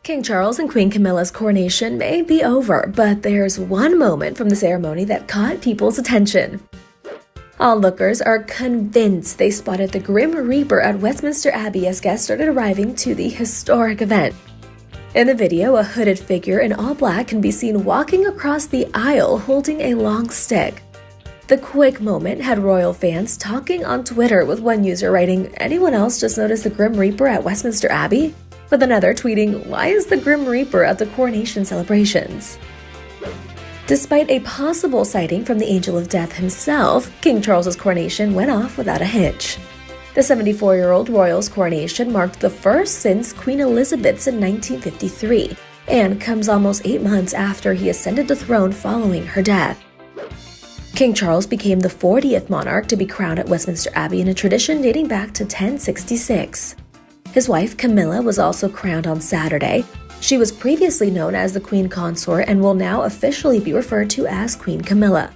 King Charles and Queen Camilla's coronation may be over, but there's one moment from the ceremony that caught people's attention. Onlookers are convinced they spotted the Grim Reaper at Westminster Abbey as guests started arriving to the historic event. In the video, a hooded figure in all black can be seen walking across the aisle holding a long stick. The quick moment had royal fans talking on Twitter, with one user writing, "Anyone else just noticed the Grim Reaper at Westminster Abbey?" with another tweeting, "Why is the Grim Reaper at the coronation celebrations?" Despite a possible sighting from the Angel of Death himself, King Charles's coronation went off without a hitch. The 74-year-old royal's coronation marked the first since Queen Elizabeth's in 1953, and comes almost 8 months after he ascended the throne following her death. King Charles became the 40th monarch to be crowned at Westminster Abbey in a tradition dating back to 1066. His wife Camilla was also crowned on Saturday. She was previously known as the Queen Consort and will now officially be referred to as Queen Camilla.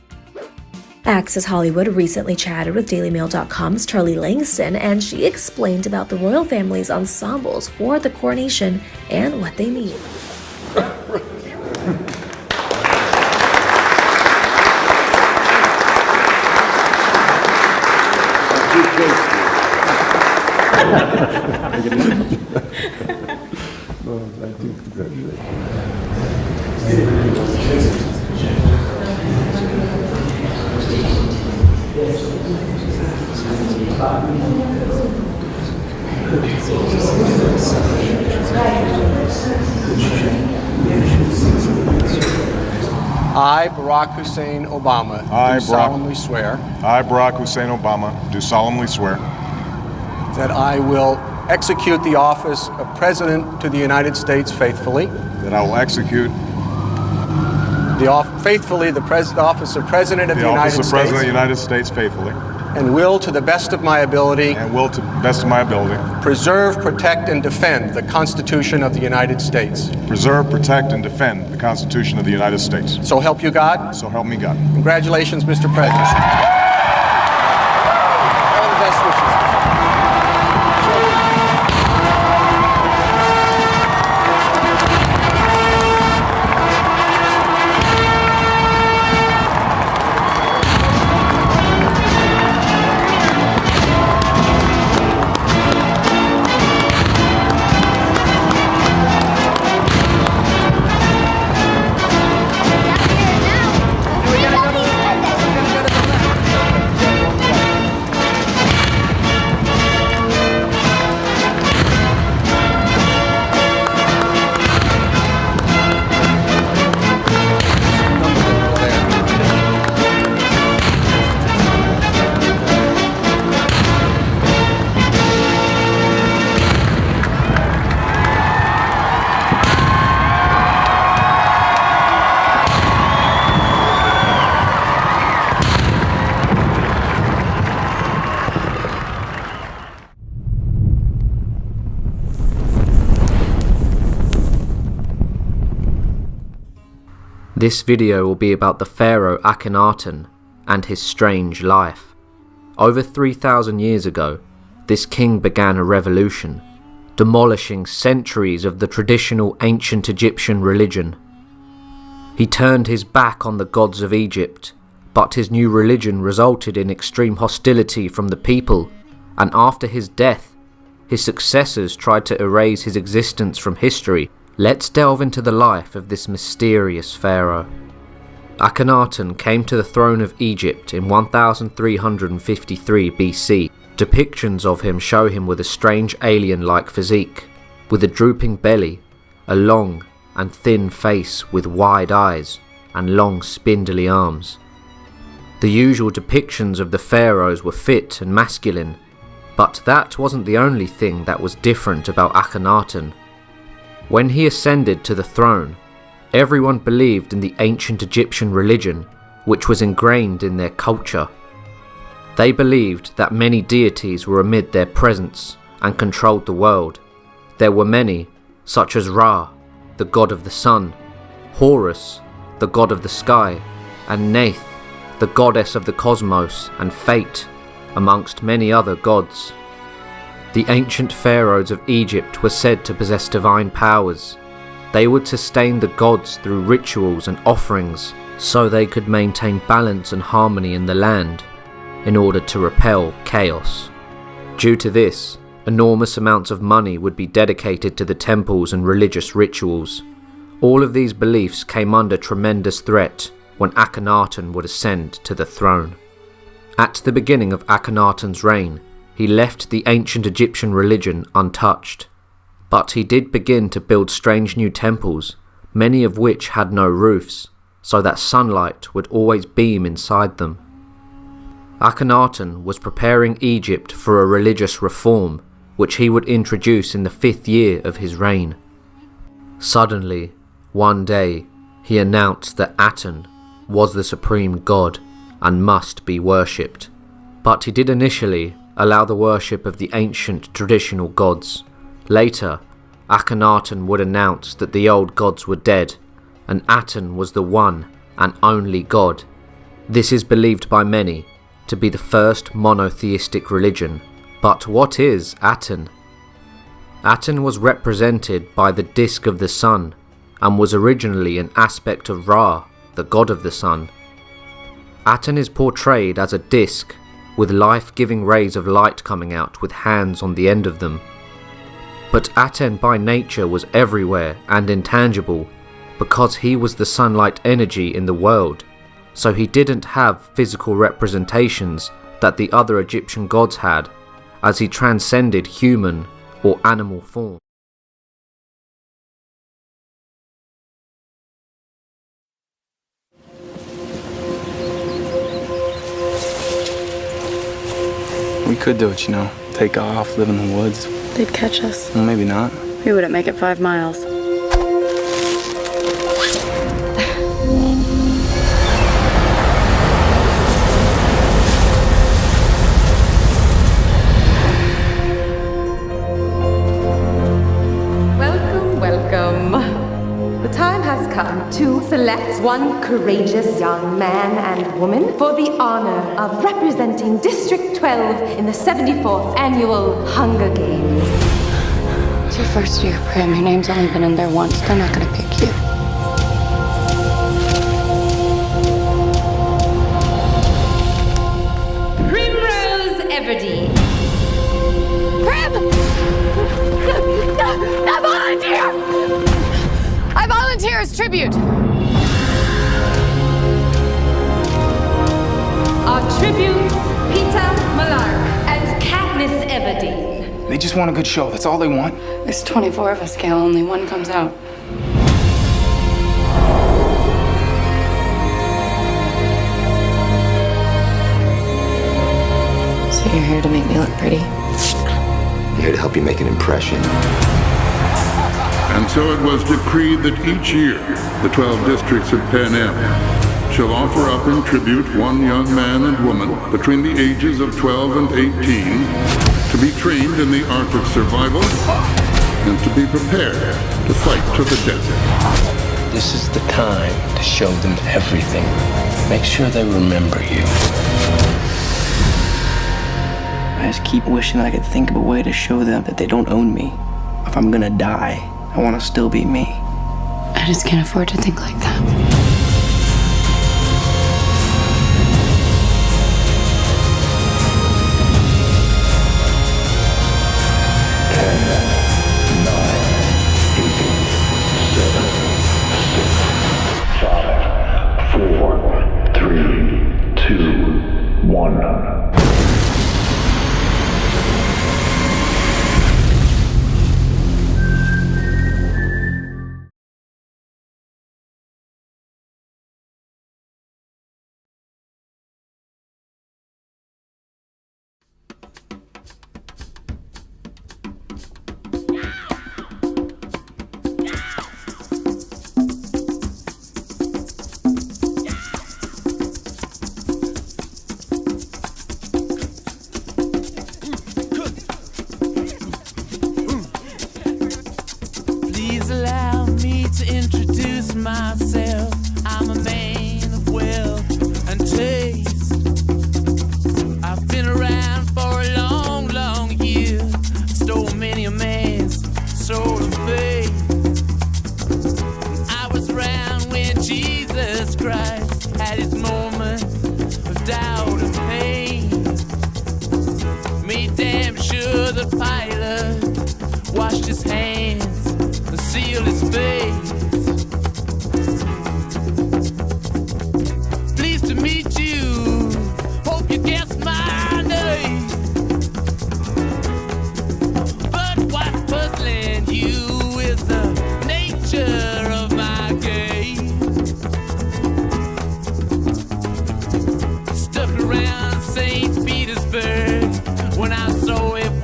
Access Hollywood recently chatted with DailyMail.com's Charlie Langston, and she explained about the royal family's ensembles for the coronation and what they mean. I, Barack Hussein Obama, do solemnly swear. I, Barack Hussein Obama, do solemnly swear. That I will execute the office of President to the United States faithfully. That I will execute faithfully the office of President of the United States. The office of President of the United States faithfully. And will, to the best of my ability. And will, to the best of my ability. Preserve, protect, and defend the Constitution of the United States. Preserve, protect, and defend the Constitution of the United States. So help you God. So help me God. Congratulations, Mr. President. All the best wishes. This video will be about the pharaoh Akhenaten and his strange life. Over 3,000 years ago, this king began a revolution, demolishing centuries of the traditional ancient Egyptian religion. He turned his back on the gods of Egypt, but his new religion resulted in extreme hostility from the people, and after his death, his successors tried to erase his existence from history. Let's delve into the life of this mysterious pharaoh. Akhenaten came to the throne of Egypt in 1353 BC. Depictions of him show him with a strange alien-like physique, with a drooping belly, a long and thin face with wide eyes, and long spindly arms. The usual depictions of the pharaohs were fit and masculine, but that wasn't the only thing that was different about Akhenaten. When he ascended to the throne, everyone believed in the ancient Egyptian religion, which was ingrained in their culture. They believed that many deities were amid their presence and controlled the world. There were many, such as Ra, the god of the sun, Horus, the god of the sky, and Neith, the goddess of the cosmos and fate, amongst many other gods. The ancient pharaohs of Egypt were said to possess divine powers, They would sustain the gods through rituals and offerings so they could maintain balance and harmony in the land in order to repel chaos. Due to this, enormous amounts of money would be dedicated to the temples and religious rituals. All of these beliefs came under tremendous threat when Akhenaten would ascend to the throne. At the beginning of Akhenaten's reign, he left the ancient Egyptian religion untouched. But he did begin to build strange new temples, many of which had no roofs, so that sunlight would always beam inside them. Akhenaten was preparing Egypt for a religious reform, which he would introduce in the 5th year of his reign. Suddenly, one day, he announced that Aten was the supreme god and must be worshipped. But he did initially allow the worship of the ancient traditional gods. Later, Akhenaten would announce that the old gods were dead, and Aten was the one and only god. This is believed by many to be the first monotheistic religion. But what is Aten? Aten was represented by the disk of the sun, and was originally an aspect of Ra, the god of the sun. Aten is portrayed as a disk, with life-giving rays of light coming out with hands on the end of them. But Aten by nature was everywhere and intangible, because he was the sunlight energy in the world, so he didn't have physical representations that the other Egyptian gods had, as he transcended human or animal form. We could do it, you know. Take off, live in the woods. They'd catch us. Well, maybe not. We wouldn't make it 5 miles. Welcome. The time has come to select one courageous young man and woman for the honor of representing District 12 in the 74th Annual Hunger Games. It's your first year, Prim. Your name's only been in there once. They're not gonna pick you. Primrose Everdeen. Prim! I volunteer! I volunteer as tribute! Our tributes, Peter Malark and Katniss Everdeen. They just want a good show. That's all they want. There's 24 of us, Gail. Only one comes out. So you're here to make me look pretty? I'm here to help you make an impression. And so it was decreed that each year, the 12 districts of Pan Am shall offer up in tribute one young man and woman between the ages of 12 and 18 to be trained in the art of survival and to be prepared to fight to the death. This is the time to show them everything. Make sure they remember you. I just keep wishing that I could think of a way to show them that they don't own me. If I'm gonna die, I want to still be me. I just can't afford to think like that.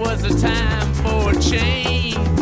was a time for a change.